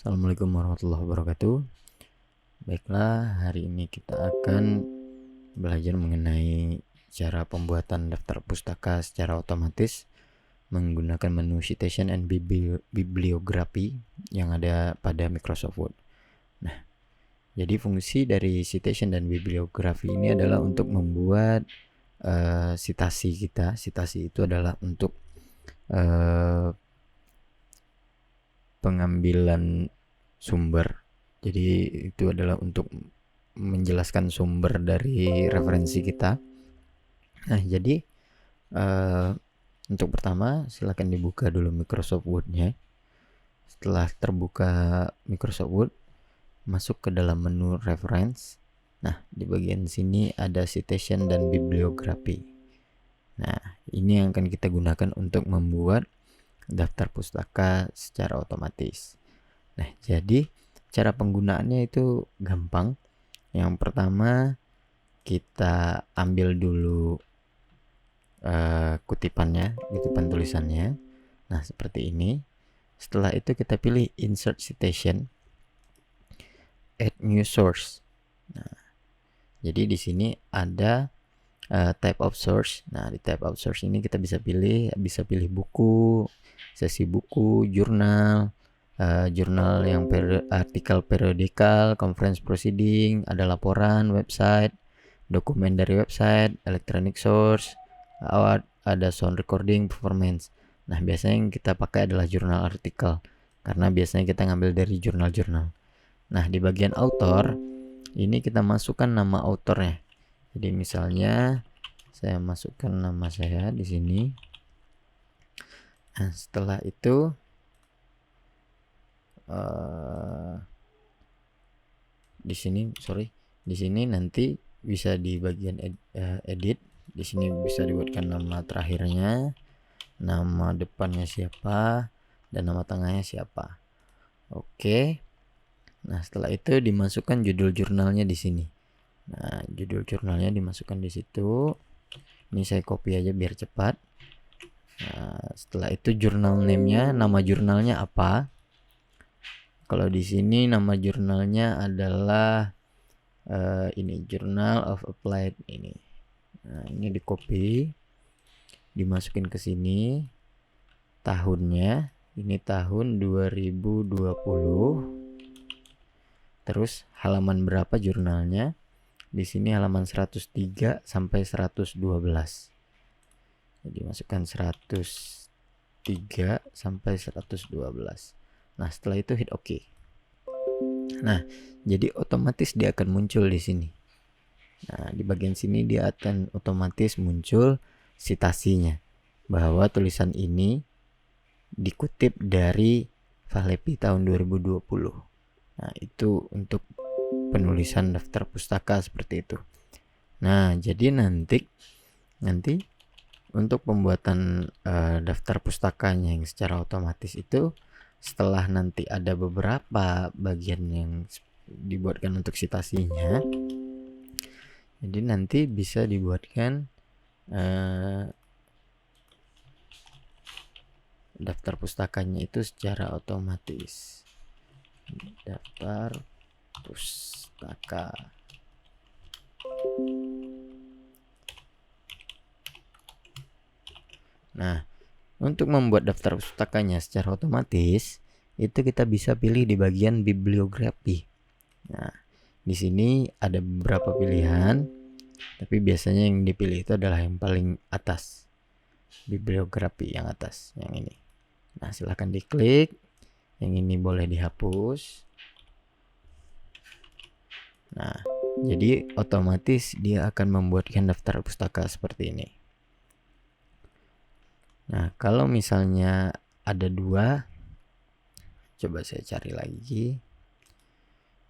Assalamualaikum warahmatullahi wabarakatuh. Baiklah, hari ini kita akan belajar mengenai cara pembuatan daftar pustaka secara otomatis menggunakan menu Citation and Bibliography yang ada pada Microsoft Word. Nah, jadi fungsi dari Citation dan Bibliography ini adalah untuk membuat citasi kita. Citasi itu adalah untuk pengambilan sumber. Jadi itu adalah untuk menjelaskan sumber dari referensi kita. Nah, jadi untuk pertama silakan dibuka dulu Microsoft Word-nya. Setelah terbuka Microsoft Word, masuk ke dalam menu Reference. Nah, di bagian sini ada Citation dan Bibliography. Nah, ini yang akan kita gunakan untuk membuat daftar pustaka secara otomatis. Nah, jadi cara penggunaannya itu gampang. Yang pertama, kita ambil dulu kutipan tulisannya. Nah, seperti ini. Setelah itu kita pilih Insert Citation, Add New Source. Nah, jadi di sini ada type of source. Nah, di type of source ini kita bisa pilih buku, sesi buku, jurnal, jurnal yang artikel periodikal, conference proceeding, ada laporan, website, dokumen dari website, electronic source, ada sound recording, performance. Nah, biasanya yang kita pakai adalah jurnal artikel karena biasanya kita ngambil dari jurnal-jurnal. Nah, di bagian author ini kita masukkan nama autornya. Jadi misalnya saya masukkan nama saya di sini. Nah, setelah itu di sini nanti bisa di bagian edit. Di sini bisa dibuatkan nama terakhirnya, nama depannya siapa, dan nama tengahnya siapa. Oke. Nah, setelah itu dimasukkan judul jurnalnya di sini. Nah, judul jurnalnya dimasukkan di situ. Ini saya copy aja biar cepat. Nah, setelah itu jurnal name-nya, nama jurnalnya apa? Kalau di sini nama jurnalnya adalah ini Journal of Applied ini. Nah, ini di copy, dimasukin ke sini. Tahunnya ini tahun 2020. Terus halaman berapa jurnalnya? Di sini halaman 103 sampai 112. Jadi masukkan 103 sampai 112. Nah, setelah itu hit OK. Nah, jadi otomatis dia akan muncul di sini. Nah, di bagian sini dia akan otomatis muncul citasinya bahwa tulisan ini dikutip dari Fahlepi tahun 2020. Nah, itu untuk penulisan daftar pustaka seperti itu. Nah, jadi nanti untuk pembuatan daftar pustakanya yang secara otomatis itu, setelah nanti ada beberapa bagian yang dibuatkan untuk citasinya, jadi nanti bisa dibuatkan daftar pustakanya itu secara otomatis. Daftar pustaka. Nah, untuk membuat daftar pustakanya secara otomatis, itu kita bisa pilih di bagian bibliografi. Nah, di sini ada beberapa pilihan, tapi biasanya yang dipilih itu adalah yang paling atas. Bibliografi yang atas, yang ini. Nah, silahkan diklik. Yang ini boleh dihapus. Nah, jadi otomatis dia akan membuatkan daftar pustaka seperti ini. Nah, kalau misalnya ada dua, coba saya cari lagi.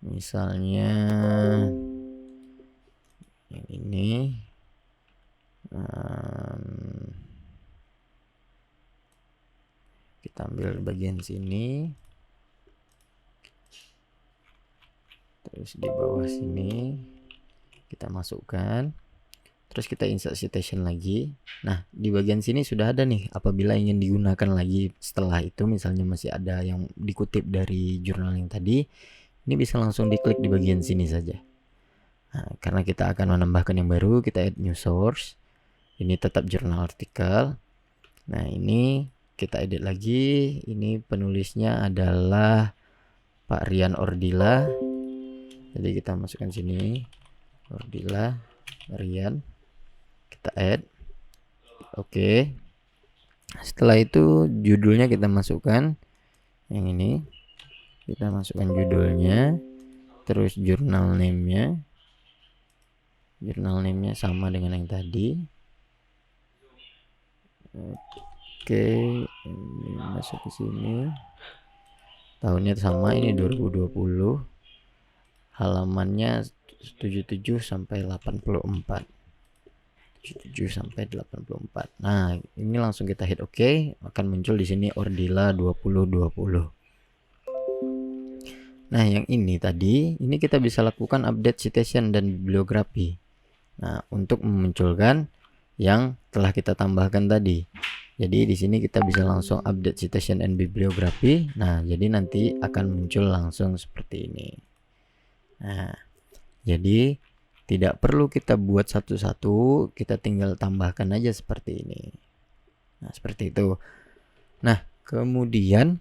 Misalnya yang ini. Kita ambil bagian sini. Terus di bawah sini kita masukkan. terus kita insert citation lagi. Nah, di bagian sini sudah ada nih, apabila ingin digunakan lagi setelah itu, misalnya masih ada yang dikutip dari jurnal yang tadi, ini bisa langsung diklik di bagian sini saja. Nah, karena kita akan menambahkan yang baru, kita add new source. Ini tetap jurnal artikel. Nah, ini kita edit lagi. Ini penulisnya adalah Pak Rian Ordila. Jadi kita masukkan sini Ordila Rian, kita add. Oke. Setelah itu judulnya kita masukkan yang ini, kita masukkan judulnya, terus jurnal name-nya sama dengan yang tadi. Oke, ini masuk ke sini, tahunnya sama, ini 2020, halamannya 77 sampai 84. 77 sampai 84. Nah, ini langsung kita hit OK, akan muncul di sini Ordila 2020. Nah, yang ini tadi, ini kita bisa lakukan update citation dan bibliografi. Nah, untuk memunculkan yang telah kita tambahkan tadi. Jadi di sini kita bisa langsung update citation and bibliografi. Nah, jadi nanti akan muncul langsung seperti ini. Nah, jadi tidak perlu kita buat satu-satu, kita tinggal tambahkan aja seperti ini. Nah, seperti itu. Nah, kemudian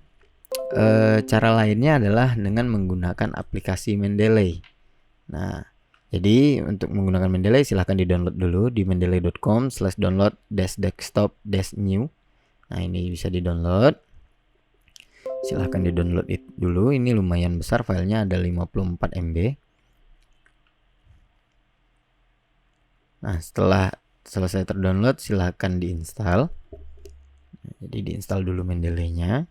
cara lainnya adalah dengan menggunakan aplikasi Mendeley. Nah, jadi untuk menggunakan Mendeley silahkan di-download dulu di mendeley.com/download-desktop-new. Nah, ini bisa di-download. Silahkan di-download dulu. Ini lumayan besar, filenya ada 54 MB. Nah, setelah selesai terdownload silahkan diinstal. Jadi diinstal dulu Mendeley-nya.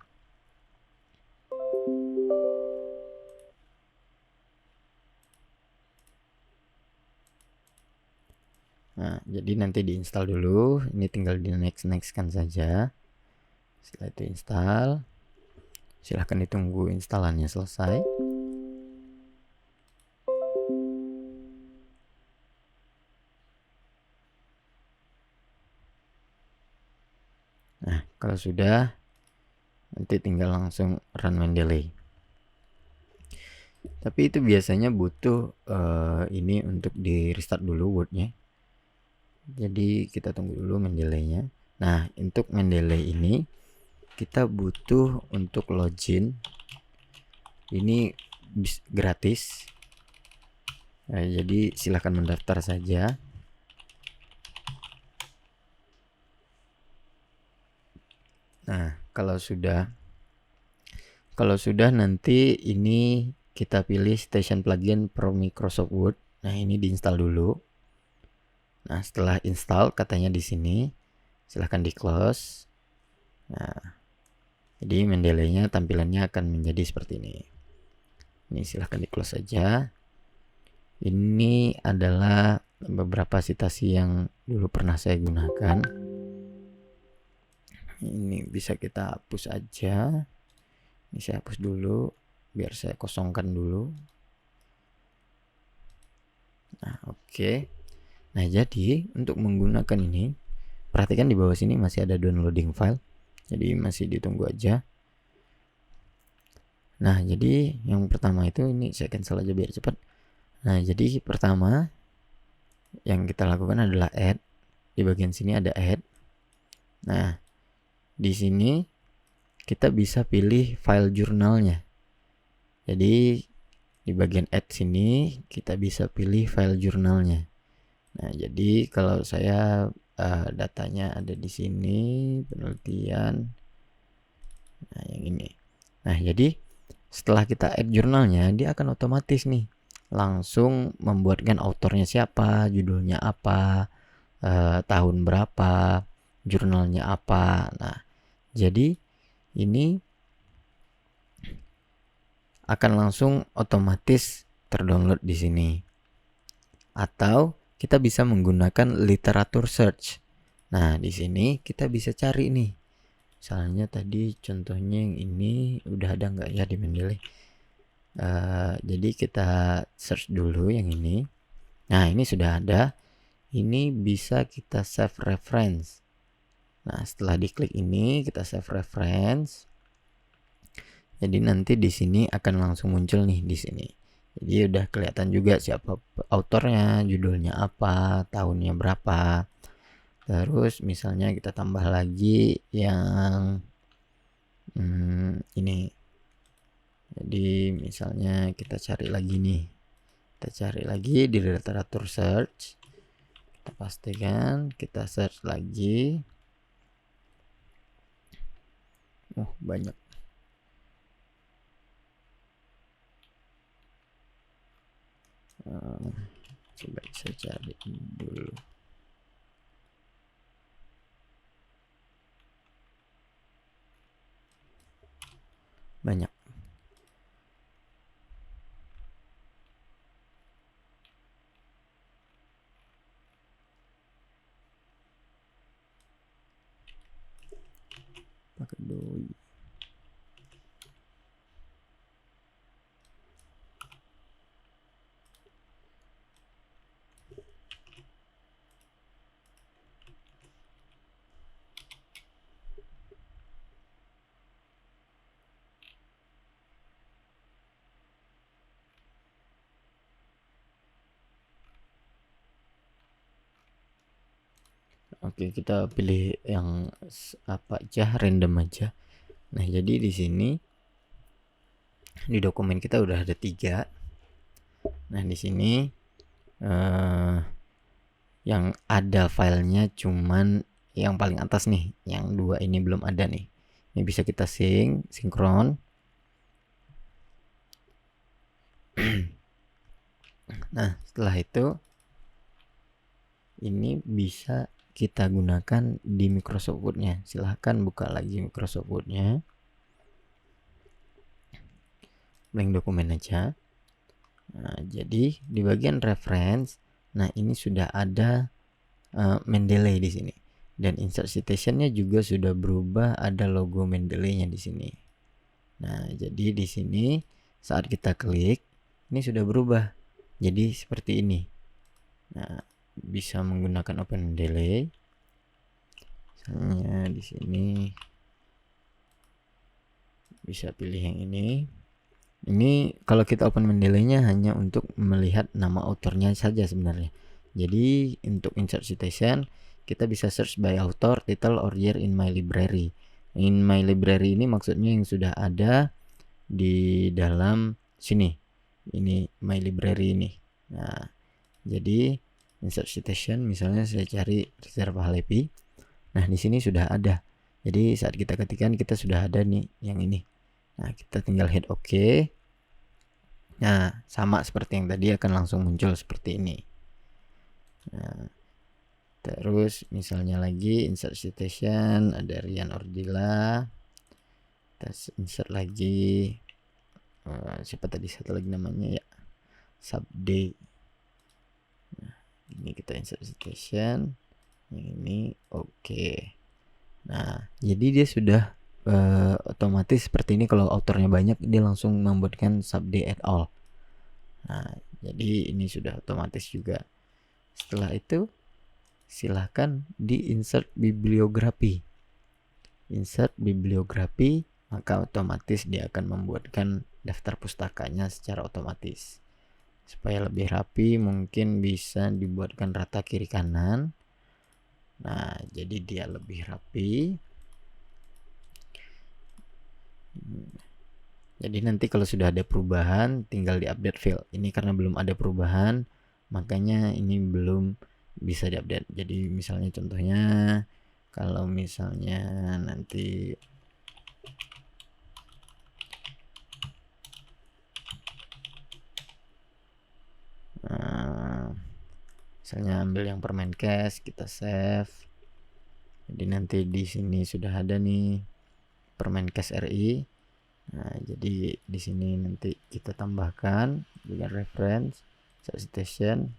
Nah, jadi nanti diinstal dulu. Ini tinggal di next-kan saja. Setelah itu install, silahkan ditunggu instalannya selesai. Nah, kalau sudah, nanti tinggal langsung run Mendeley. Tapi itu biasanya butuh ini untuk di restart dulu Word-nya. Jadi kita tunggu dulu Mendeley-nya. Nah, untuk Mendeley ini kita butuh untuk login. Ini gratis. Nah, jadi silahkan mendaftar saja. Nah, kalau sudah nanti ini kita pilih Station Plugin for Microsoft Word. Nah, ini diinstal dulu. Nah, setelah install katanya di sini silahkan di close. Nah, jadi Mendeley-nya tampilannya akan menjadi seperti ini. Ini silahkan di close saja. Ini adalah beberapa citasi yang dulu pernah saya gunakan. Ini bisa kita hapus aja. Ini saya hapus dulu biar saya kosongkan dulu. Nah, oke. Nah, jadi untuk menggunakan ini, perhatikan di bawah sini masih ada downloading file. Jadi masih ditunggu aja. Nah, jadi yang pertama itu, ini saya cancel aja biar cepat. Nah, jadi pertama yang kita lakukan adalah add. Di bagian sini ada add. Nah, di sini kita bisa pilih file jurnalnya. Jadi di bagian add sini kita bisa pilih file jurnalnya. Nah, jadi kalau saya datanya ada di sini, penelitian. Nah, yang ini. Nah, jadi setelah kita add jurnalnya, dia akan otomatis nih langsung membuatkan autornya siapa, judulnya apa, tahun berapa, jurnalnya apa. Nah, jadi ini akan langsung otomatis terdownload di sini. Atau kita bisa menggunakan literatur search. Nah, di sini kita bisa cari nih. Misalnya tadi contohnya yang ini udah ada nggak ya di Mendeley. Jadi kita search dulu yang ini. Nah, ini sudah ada. ini bisa kita save reference. Nah, setelah diklik ini kita save reference. Jadi nanti di sini akan langsung muncul nih di sini. Jadi udah kelihatan juga siapa autornya, judulnya apa, tahunnya berapa. Terus misalnya kita tambah lagi yang ini. Jadi misalnya kita cari lagi nih. Kita cari lagi di literatur search. Kita pastikan, kita search lagi. Banyak. Coba saya cari dulu. Banyak. Pakai doi. Oke, kita pilih yang apa aja, random aja. Nah, jadi di sini di dokumen kita udah ada 3. Nah, di sini yang ada filenya cuman yang paling atas nih, yang 2 ini belum ada nih. Ini bisa kita sinkron. Nah, setelah itu ini bisa kita gunakan di Microsoft Word-nya. Silahkan buka lagi Microsoft Word-nya. Blank dokumen aja. Nah, jadi di bagian reference, nah ini sudah ada Mendeley di sini. Dan insert citation-nya juga sudah berubah, ada logo Mendeley-nya di sini. Nah, jadi di sini saat kita klik, ini sudah berubah. Jadi seperti ini. Nah, bisa menggunakan Open Mendeley. Misalnya di sini bisa pilih yang ini. Ini kalau kita open Mendeley-nya hanya untuk melihat nama autornya saja sebenarnya. Jadi untuk insert citation kita bisa search by author, title, or year in my library. In my library ini maksudnya yang sudah ada di dalam sini. Ini my library ini. Nah, jadi insert citation misalnya saya cari Rizal Halepi. Nah, di sini sudah ada. Jadi saat kita ketikkan kita sudah ada nih yang ini. Nah, kita tinggal hit OK. Nah, sama seperti yang tadi akan langsung muncul seperti ini. Nah, terus misalnya lagi insert citation, ada Rian Ordila. Kita insert lagi siapa tadi satu lagi namanya ya, Sabde. Nah, ini kita insert citation. Yang ini oke. Nah, jadi dia sudah otomatis seperti ini. Kalau autornya banyak dia langsung membuatkan Sabde et al. Nah, jadi ini sudah otomatis juga. Setelah itu silahkan di insert bibliografi. Insert bibliografi, maka otomatis dia akan membuatkan daftar pustakanya secara otomatis. Supaya lebih rapi mungkin bisa dibuatkan rata kiri kanan. Nah, jadi dia lebih rapi. Jadi nanti kalau sudah ada perubahan tinggal di-update file. Ini karena belum ada perubahan, makanya ini belum bisa diupdate. Jadi misalnya contohnya kalau misalnya nanti misalnya ambil yang Permenkes, kita save. Jadi nanti di sini sudah ada nih Permenkes RI. Nah, jadi di sini nanti kita tambahkan dengan reference citation,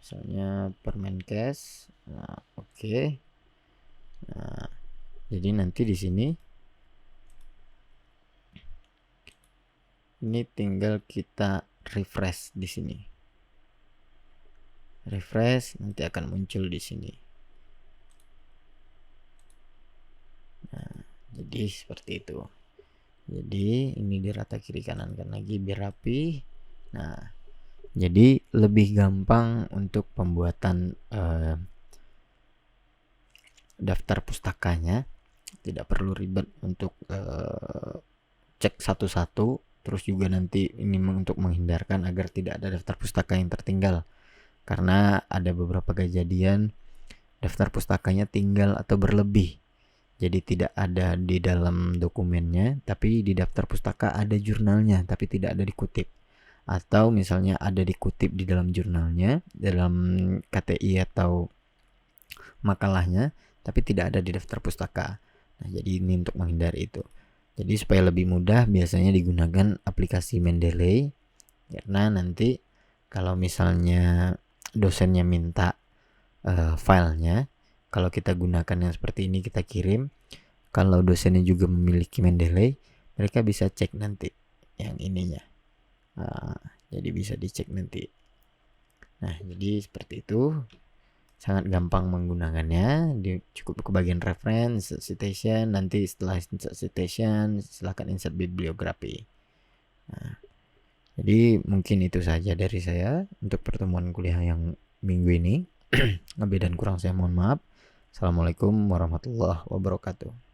misalnya Permenkes. Nah, oke. Nah, jadi nanti di sini ini tinggal kita refresh di sini. refresh, nanti akan muncul di sini. Nah, jadi seperti itu. Jadi ini dirata kiri kanan kan lagi biar rapi. Nah, jadi lebih gampang untuk pembuatan daftar pustakanya, tidak perlu ribet untuk cek satu-satu. Terus juga nanti ini untuk menghindarkan agar tidak ada daftar pustaka yang tertinggal, karena ada beberapa kejadian daftar pustakanya tinggal atau berlebih, jadi tidak ada di dalam dokumennya, tapi di daftar pustaka ada jurnalnya tapi tidak ada dikutip, atau misalnya ada dikutip di dalam jurnalnya, dalam KTI atau makalahnya, tapi tidak ada di daftar pustaka. Nah, jadi ini untuk menghindari itu. Jadi supaya lebih mudah biasanya digunakan aplikasi Mendeley, karena nanti kalau misalnya dosennya minta filenya, kalau kita gunakan yang seperti ini kita kirim, kalau dosennya juga memiliki Mendeley, mereka bisa cek nanti yang ininya. Jadi bisa dicek nanti. Nah, jadi seperti itu, sangat gampang menggunakannya. Cukup ke bagian reference, citation, nanti setelah citation silahkan insert bibliografi. Nah, jadi mungkin itu saja dari saya untuk pertemuan kuliah yang minggu ini. Lebih dan kurang saya mohon maaf. Assalamualaikum warahmatullahi wabarakatuh.